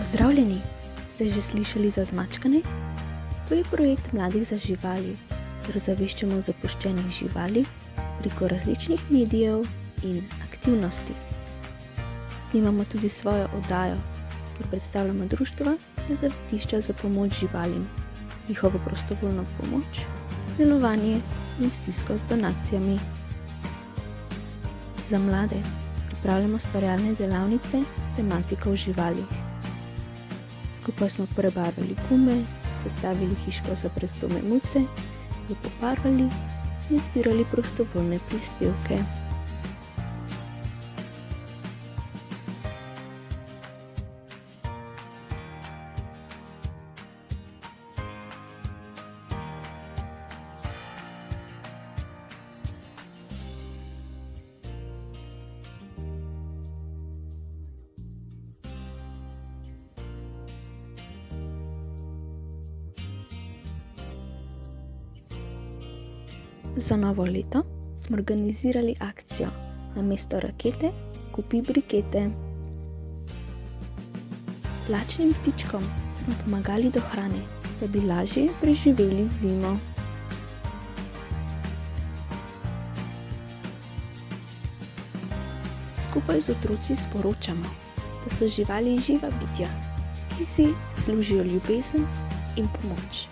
Pozdravljeni! Ste že slišali za Zmačkane? To je projekt mladih za živali, kjer ozaveščamo o zapuščenih živali preko različnih medijev in aktivnosti. Snimamo tudi svojo oddajo, kjer predstavljamo društva in zavetišča za pomoč živalim, njihovo prostovoljno pomoč, delovanje in stisko z donacijami. Za mlade pripravljamo ustvarjalne delavnice s tematiko o živalih. Skupaj smo prebarvali gume, sestavili hiško za brezdomne muce, jo pobarvali in zbirali prostovoljne prispevke. Za novo leto smo organizirali akcijo Namesto rakete kupi brikete. Lačnim ptičkom smo pomagali do hrane, da bi lažje preživeli zimo. Skupaj z otroci sporočamo, da so živali živa bitja, ki si zaslužijo ljubezen in pomoč,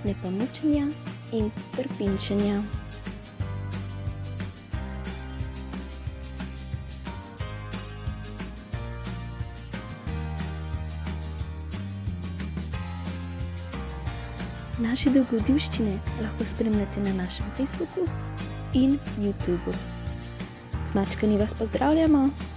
ne pa mučenja in trpinčenja. Naše dogodivščine lahko spremljate na našem Facebooku in YouTubu. Zmačkani vas pozdravljamo!